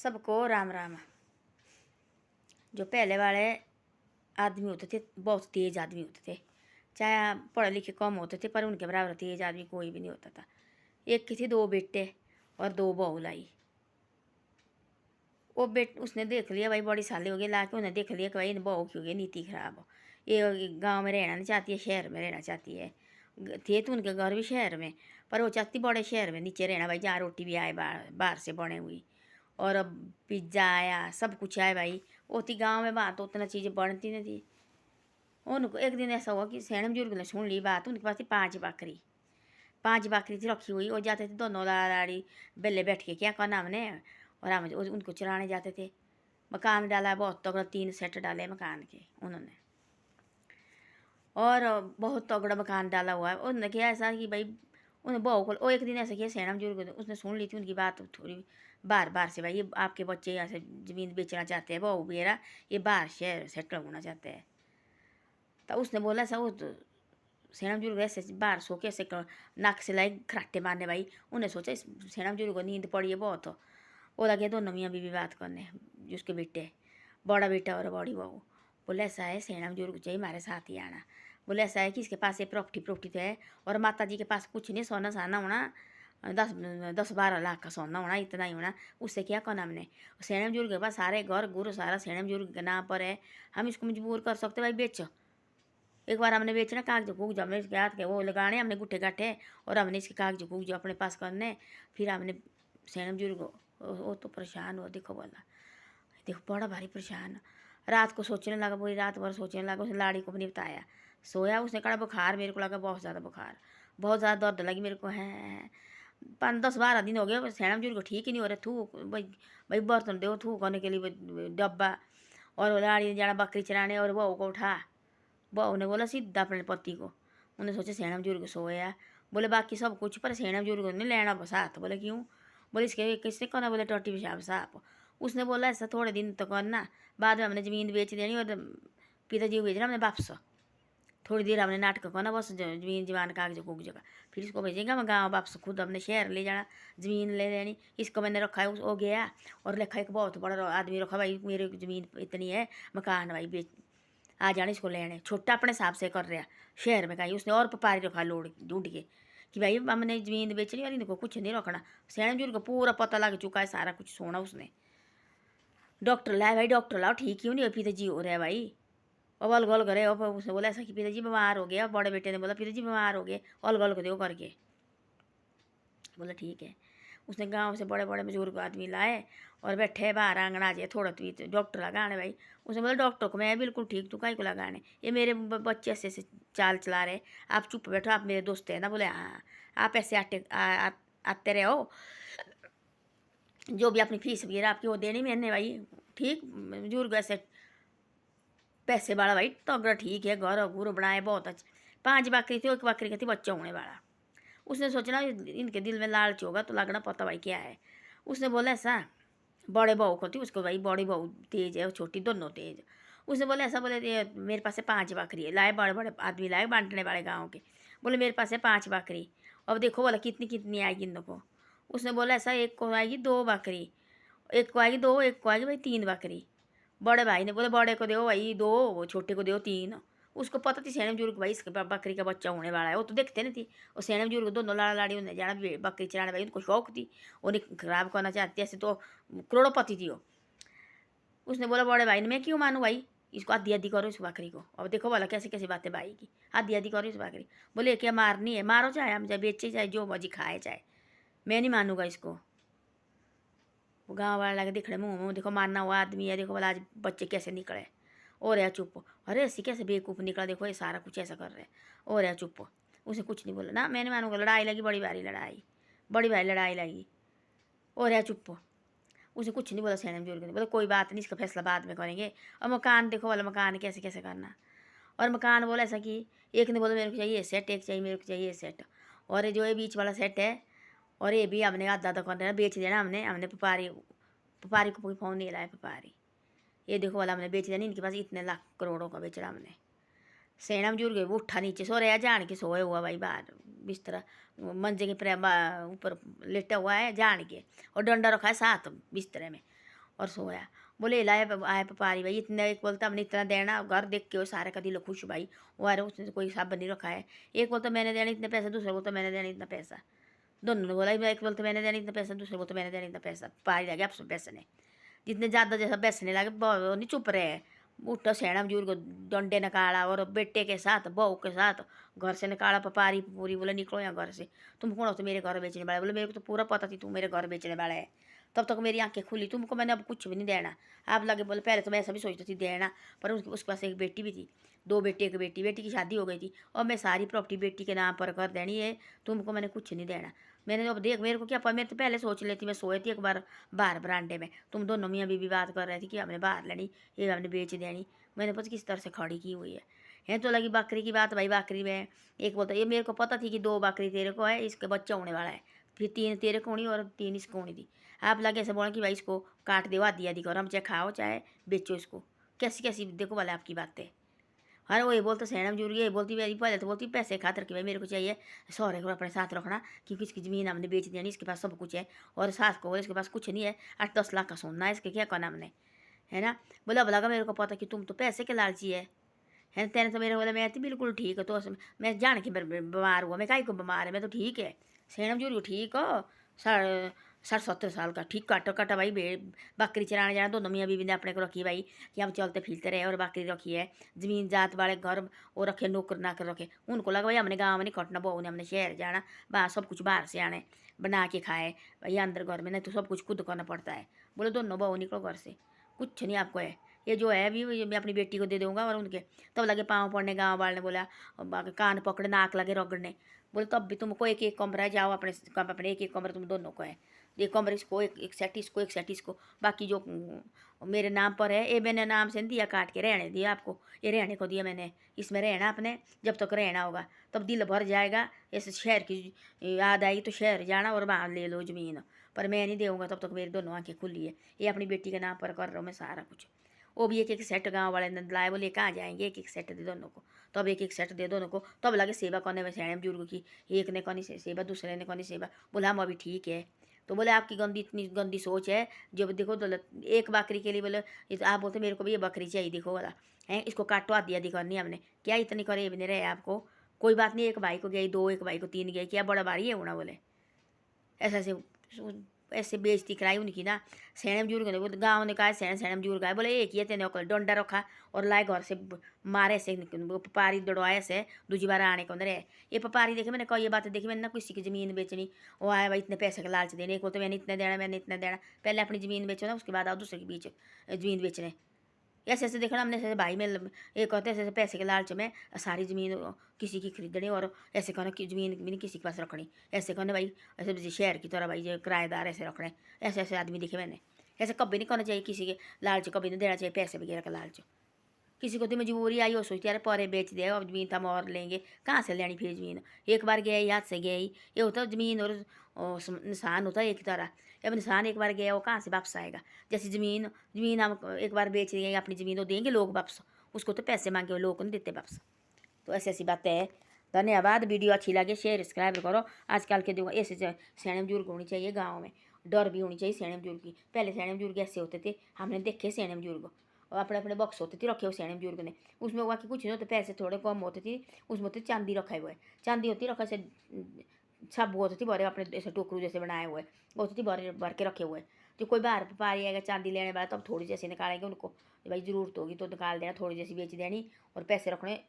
सबको राम राम। जो पहले वाले आदमी होते थे बहुत तेज आदमी होते थे, चाहे पढ़े लिखे कम होते थे पर उनके बराबर तेज आदमी कोई भी नहीं होता था। एक की थी दो बेटे और दो बहू लाई। वो उसने देख लिया भाई बड़ी साली हो गई, ला के उन्हें देख लिया कि भाई इन बहू की हो गई नीति खराब हो, ये गांव में रहना नहीं चाहती है, शहर में रहना चाहती है। थे तो उनके घर भी शहर में, पर वो चाहती बड़े शहर में नीचे रहना भाई, जहाँ रोटी भी आए बाहर से बने हुई, और अब पिज्ज़ा आया सब कुछ आया भाई। वो थी गाँव में बात, उतना चीज़ें बनती नहीं थी। उनको एक दिन ऐसा हुआ कि सैन बुजुर्ग ने सुन ली बात। उनके पास थी 5 बकरी थी रखी हुई। वो जाते थे दोनों लाड़ी बेले बैठ के क्या करना हमने, और हम उनको चराने जाते थे। मकान डाला बहुत तगड़ा, 3 सेट डाले मकान के उन्होंने, और बहुत तगड़ा मकान डाला हुआ है। उन्होंने किया ऐसा कि भाई उन्हें बहू को, एक दिन ऐसा किया सैन बुजुर्ग उसने सुन ली थी उनकी बात थोड़ी बार से, भाई ये आपके बच्चे ऐसे ज़मीन बेचना चाहते हैं, बहू मेरा ये बाहर शहर सेटल होना चाहते हैं। तो उसने बोला ऐसा, वो तो सैन बुजुर्ग ऐसे बाहर सो के ऐसे नाक से लाई खराटे मारने भाई। उन्हें सोचा सैन बुजुर्ग को नींद पड़ी है बहुत, वो लगे दोनों मियाँ बीवी बात करने, उसके बेटे, बड़ा बेटा और बड़ी बहू। बोले ऐसा है सैन बुजुर्ग चाहिए हमारे साथ ही आना। बोले ऐसा है कि इसके पास ये प्रॉपर्टी तो है, और माता जी के पास कुछ नहीं, सोना साना होना 10-12 लाख का सोना होना, इतना ही होना, उससे क्या करना हमने। सैन बुजुर्ग के पास सारे घर गुर सारा सैन बुजुर्ग के नाम पर है, हम इसको मजबूर कर सकते भाई बेचो। एक बार हमने बेचना कागज कूगज हमने इसके हाथ के वो लगाने, हमने गुट्ठे गाठे, और हमने इसके कागज कूगज अपने पास करने। फिर हमने सैन बुजुर्ग वो तो परेशान हो, देखो बोला, देखो बड़ा भारी परेशान। रात को सोचने लगा, पूरी रात भर सोचने लगा। उसने लाड़ी को भी नहीं बताया, सोया। उसने कहा बुखार मेरे को लगा, बहुत ज़्यादा बुखार, बहुत ज़्यादा दर्द लगी मेरे को है। 5-10-12 दिन हो गए सैन बुजुर्ग को ठीक ही नहीं हो रहे। थूक भाई, भाई बर्तन दो थूक होने के लिए डब्बा, और लाड़ी ने जाना बकरी चराने, और बहू को उठा। बहू ने बोला सीधा अपने पति को, उन्हें सोचा सैन बुजुर्ग सोया। बोले बाकी सब कुछ, पर सैन बुजुर्ग ने लेना साथ। बोले क्यों, बोले इसके किसने करना, बोले टट्टी पेशाब साफ। उसने बोला ऐसा थोड़े दिन तो करना, बाद में हमने ज़मीन बेच देनी और पिताजी को भेजना हमने वापस। थोड़ी देर हमने नाटक करना बस, ज़मीन जमान कागज कुगज का, फिर इसको भेजेंगे हम गाँव वापस, खुद अपने शहर ले जाना, ज़मीन ले लेनी। इसको मैंने रखा है, वो गया और लिखा एक बहुत बड़ा आदमी रखा, भाई मेरी ज़मीन इतनी है, मकान भाई बेच आ जाने इसको लेने। छोटा अपने हिसाब से कर रहा शहर में कहीं, उसने और व्यापारी रखा लोड ढूंढ के कि भाई हमने ज़मीन बेचनी और इनको कुछ नहीं रखना। सैन बुजुर्ग को पूरा पता लग चुका है, सारा कुछ सोना उसने। डॉक्टर लाए भाई, डॉक्टर लाओ, ठीक क्यों नहीं हो, पिताजी हो रहा है भाई, और अलगल करे। और उसने बोला ऐसा कि पिताजी बीमार हो गया। बड़े बेटे ने बोला पिताजी बीमार हो गए, अलगल कर दो करके। बोला ठीक है। उसने गांव से बड़े बड़े बुजुर्ग आदमी लाए और बैठे बाहर आंगन आ जाए थोड़ा तो डॉक्टर लगाने भाई। उसने बोला डॉक्टर को मैं बिल्कुल ठीक, तू काहे को लगाने, ये मेरे बच्चे ऐसे ऐसे चाल चला रहे, आप चुप बैठो, आप मेरे दोस्त हैं ना। बोले हाँ, आप ऐसे आते रहो, जो भी अपनी फीस वगैरह आपकी वो देनी मैंने भाई। ठीक बुजुर्ग ऐसे पैसे वाला भाई, तो अगर ठीक है, घर घूर बनाए बहुत अच्छे। 5 बकरी थी, एक बकरी का थी बच्चा होने वाला। उसने सोचना इनके दिल में लालच होगा तो लगना पता भाई क्या है। उसने बोला ऐसा, बड़े बहू को थी उसको भाई, बड़ी बहू तेज है और छोटी दोनों तेज। उसने बोला ऐसा, बोले मेरे पास है 5 बकरी है, लाए बड़े बड़े आदमी लाए बांटने वाले गाँव के। बोले मेरे पास है 5 बकरी, अब देखो बोला कितनी कितनी आएगी इन को। उसने बोला ऐसा, एक को आएगी 2 बकरी, एक को आएगी 2, एक को आएगी भाई 3 बकरी। बड़े भाई ने बोले बड़े को दो भाई 2, छोटे को दो 3। उसको पता थी सैन बुजुर्ग भाई इसके बकरी का बच्चा होने वाला है, वो तो देखते नहीं थी। और सैन बुजुर्ग दोनों लाड़ा लाड़ी उन्हें जाना बकरी चलाने भाई, उनको शौक थी, उन्हें खराब करना चाहती, ऐसे तो करोड़पति थी वो। उसने बोला बड़े भाई ने, मैं क्यों मानूँ भाई, इसको आधी आधी करो इस बकरी को। अब देखो बोला कैसे कैसे बातें भाई की, आधी आधी करो इस बकरी। बोले क्या मारनी है, मारो चाहे हम, चाहे बेचे चाहे जो मर्जी खाए चाहे, मैं नहीं मानूंगा इसको। वो गाँव वाले लगे दिख रहे मुँह मुँह, देखो मानना हुआ आदमी है, देखो बोला आज बच्चे कैसे निकले। और है चुप, अरे ऐसी कैसे बेवकूफ़ निकला, देखो ये सारा कुछ ऐसा कर रहे हैं। और है चुप, उसे कुछ नहीं बोला ना, मैंने मानूंगा। लड़ाई लगी, बड़ी भारी लड़ाई, बड़ी भारी लड़ाई लगी। और है चुप, उसे कुछ नहीं बोला सैन बुजुर्ग ने। बोला कोई बात नहीं, इसका फैसला बाद में करेंगे। और मकान देखो बोला, मकान कैसे कैसे करना। और मकान बोला ऐसा कि एक ने बोला मेरे को चाहिए सेट, एक चाहिए मेरे को चाहिए सेट, और जो ये बीच वाला सेट है, और ये भी हमने आधा आधा कर देना, बेच देना। हमने हमने व्यापारी को कोई फ़ोन नहीं लाया, व्यापारी ये देखो वाला हमने बेच देना, इनके पास इतने लाख करोड़ों का बेचना हमने। सैन बुजुर्ग उठा नीचे सो रहा, जान के सोए हुआ भाई बाहर बिस्तर मंजे के ऊपर लेटा हुआ है जान के, और डंडा रखा है साथ बिस्तरे में। और सोया। बोले लाए आए पपारी भाई इतना, एक बोलता हमने इतना देना, घर देख के वो सारे कदी लो खुश भाई, वो आ रहे उसने कोई हिसाब नहीं रखा है। एक बोलता मैंने देना इतने पैसे, दूसरा बोलता मैंने देना इतना पैसा। दोनों ने बोला, एक बोलते मैंने देना इतना पैसा, दूसरे बोलते मैंने देना इतना पैसा। पपारी लगे आपसे पैसे ने, जितने ज़्यादा जैसा बैसने लगे नहीं चुप रहे। उठा सैना बुजुर्ग डंडे निकाला और बेटे के साथ बहू के साथ घर से निकाला पपारी पूरी। बोले निकलो यहाँ घर से, तुम कौन हो तो मेरे घर बेचने वाले। बोले मेरे को तो पूरा पता थी तू मेरे घर बेचने वाला है, तब तक मेरी आंखें खुली, तुमको मैंने अब कुछ भी नहीं देना। आप लगे बोले पहले तो मैं ऐसा भी सोचती थी देना, पर उसके पास एक बेटी भी थी, दो बेटे एक बेटी, बेटी की शादी हो गई थी और मैं सारी प्रॉपर्टी बेटी के नाम पर कर देनी है, तुमको मैंने कुछ नहीं देना। मैंने अब देख मेरे को क्या पता, मैं तो पहले सोच लेती, मैं सोई थी एक बार बाहर बरांडे में, तुम दोनों मियाँ बीवी बात कर रही थी कि हमने बाहर लेनी, ये हमने बेच देनी। मैंने पता किस तरह से खड़ी की हुई है तो लगी बकरी की बात भाई। बकरी में एक बोलता ये मेरे को पता थी कि 2 बकरी तेरे को है, इसके बच्चा होने वाला है, फिर 3 तेरे को होनी और 3 इसको होनी थी। आप लगे ऐसे बोले कि भाई इसको काट दे, आधी आधी करो, हम चाहे खाओ चाहे बेचो इसको। कैसी कैसी देखो वाले आपकी बातें। अरे वो ये बोलते सैनम जुड़ गई, बोलती भाई पहले तो बोलती पैसे खातर कि भाई मेरे को चाहिए सौरे को अपने साथ रखना, क्योंकि इसकी ज़मीन हमने बेच दी, इसके पास सब कुछ है, और सास को बोले इसके पास कुछ नहीं है, 8-10 लाख का सोना है, इसके क्या करना हमने, है ना। बोला भला मेरे को पता कि तुम तो पैसे के लालची है तेने तो मेरे बोला मैं थी बिल्कुल ठीक है, तो मैं जान के बीमार हुआ, मैं काई को बीमार है, मैं तो ठीक है। सैनम जुड़ ठीक हो, 60-70 साल का ठीक काटा काटा भाई बकरी चराने जाना, दोनों मियाँ बीवी ने अपने को रखी भाई कि हम चलते फिरते रहे, और बकरी रखी है, ज़मीन जात वाले घर वो रखे, नौकर नाकर रखे, उनको लगा भाई हमने गाँव में नहीं कटना, बहू ने हमने शहर जाना, बाहर सब कुछ बाहर से आने बना के खाए भाई, अंदर घर में नहीं तो सब कुछ खुद करना पड़ता है। बोले दोनों बहू निकलो घर से, कुछ नहीं आपको है, ये जो है अभी मैं अपनी बेटी को दे दूँगा। और उनके तब लगे पाँव पड़ने, गाँव वाले ने बोला कान पकड़े, नाक लगे रगड़ने। बोले तब भी तुमको एक एक कमरा जाओ, अपने अपने एक एक कमरा तुम दोनों को है, एक कमरे इसको, एक सेट इसको, एक सेट इसको, बाकी जो मेरे नाम पर है ये मैंने नाम से दिया, काट के रहने दिया आपको, ये रहने को दिया मैंने, इसमें रहना अपने जब तक रहना होगा, तब दिल भर जाएगा। ऐसे शहर की याद आई तो शहर जाना और वहाँ ले लो ज़मीन, पर मैं नहीं दूँगा तब तक मेरी दोनों आंखें खुली है। ये अपनी बेटी के नाम पर कर रहा हूँ मैं सारा कुछ। वो भी एक एक सेट गाँव वाले ने लाए, बोले कहाँ जाएंगे, एक एक सेट दे दोनों को, तब एक एक सेट दे दोनों को, तब लगे सेवा करने में सैने बुजुर्ग की, एक ने कौन सेवा, दूसरे ने कौन सेवा। बोला हम अभी ठीक है, तो बोले आपकी गंदी इतनी गंदी सोच है, जब देखो तो एक बकरी के लिए बोले ये तो आप बोलते मेरे को भी ये बकरी चाहिए, देखो वाला है, इसको काटवा दिया दिखानी हमने, क्या इतनी करे भी नहीं रहे आपको, कोई बात नहीं, एक भाई को गई 2, एक भाई को 3 गई, क्या बड़ा भारी है होना। बोले ऐसा ऐसे ऐसे बेइज्जती कराई उनकी ना। सैने बुजुर्ग ने बोले, गाँव ने कहा सैने सैने बुजुर्ग आए, बोले एक ही है तेने डंडा रखा और लाए घर से मारे से पपारी दौड़वाए से दूसरी बार आने को रहे। ये पपारी देखे मैंने कई ये बातें देखी मैंने ना, किसी की ज़मीन बेचनी, वो आया भाई इतने पैसे का लालच देने, एक बोलते मैंने इतने देना, मैंने इतना देना, पहले अपनी ज़मीन बेचो ना, उसके बाद आओ दूसरे के बीच ज़मीन बेचने। ऐसे ऐसे देखना हमने, ऐसे भाई में एक कहते ऐसे ऐसे पैसे के लालच में सारी ज़मीन किसी की खरीदनी, और ऐसे कहना कि ज़मीन भी नहीं किसी के पास रखनी, ऐसे कहने भाई ऐसे शहर की तरह भाई जो किराएदार ऐसे रखने, ऐसे ऐसे आदमी देखे मैंने। ऐसे कभी नहीं करना चाहिए किसी के लालच, कभी नहीं देना चाहिए पैसे वगैरह का लालच। किसी को तो मजबूरी आई, वो सोचती यार परे बेच दे, अब ज़मीन तो हम और लेंगे, कहाँ से लेनी फिर ज़मीन, एक बार गया याद से गया ही, ये होता ज़मीन और इंसान होता है एक तरह। अब इंसान एक बार गया वो कहाँ से वापस आएगा। जैसे ज़मीन ज़मीन हम एक बार बेच देंगे अपनी ज़मीन, तो देंगे लोग वापस, उसको तो पैसे मांगे लोग नहीं देते वापस। तो ऐसी ऐसी बातें है। धन्यवाद। वीडियो अच्छी लगे शेयर सब्सक्राइब करो। आजकल के देखो ऐसे सैने बुजुर्ग होनी चाहिए गाँव में, डर भी होनी चाहिए सैने बुजुर्ग की। पहले सैने बुजुर्ग ऐसे होते थे, हमने देखे सैने बुजुर्ग, और अपने अपने बॉक्स होते थे रखे हुए सैने बुजुर्ग ने, उसमें हुआ कि कुछ नहीं होते, पैसे थोड़े कम होते थे, उसमें होते चांदी रखे हुए, चांदी होती रखा से सब होती थी बड़े, अपने ऐसे टोकरू जैसे बनाए हुए होती थी, भर भर के रखे हुए। जो कोई बाहर व्यापारी आएगा चांदी लेने वाला, तब थोड़ी जैसी निकालेंगे उनको, भाई ज़रूरत होगी तो निकाल देना, थोड़ी जैसी बेच देनी और पैसे रखने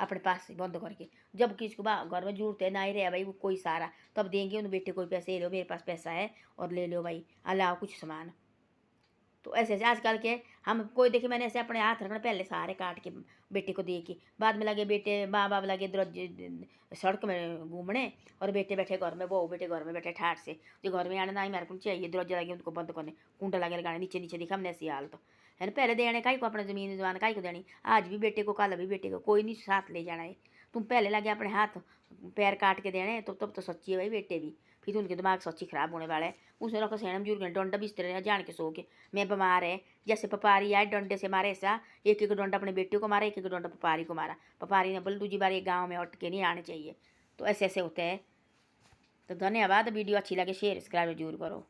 अपने पास से बंद करके। जब किसी को घर में जरूरत है ना ही रहे भाई वो कोई सारा, तब देंगे उन बेटे कोई पैसे, ले लो मेरे पास पैसा है और ले लो भाई, अलाओ कुछ सामान। तो ऐसे ऐसे आजकल के हम कोई देखे, मैंने ऐसे अपने हाथ रखना पहले सारे काट के बेटे को दे के, बाद में लगे बेटे माँ बाप लगे सड़क में घूमने, और बेटे बैठे घर में, बहू बेटे घर में बैठे ठाठ से, जो घर में आने ना ही मेरे को चाहिए, दरवाजा लगे उनको बंद करने, कुंडा लगे लगाने, नीचे नीचे दिखा हमने ऐसी हालत है ना। पहले देने का ही को अपना ज़मीन जमान का ही को देनी, आज भी बेटे को कल भी बेटे को, कोई नहीं साथ ले जाना है। तुम पहले लगे अपने हाथ पैर काट के देने, तो तब तो सच्ची है भाई बेटे भी, फिर तो उनके दिमाग सच्ची खराब होने वाला है। उसने रखो सैनम बुजुर्ग ने डंडा बिस्तर जान के सो के, मैं बीमार है, जैसे पपारी आए डंडे से मारे, ऐसा एक एक डंडा अपने बेटे को मारा, एक एक डंडा पपारी को मारा। पपारी ने बोले दूसरी बार ये गाँव में उठ के नहीं आने चाहिए। तो ऐसे ऐसे होते हैं। तो धन्यवाद। वीडियो अच्छी लगे शेयर सब्सक्राइब जरूर करो।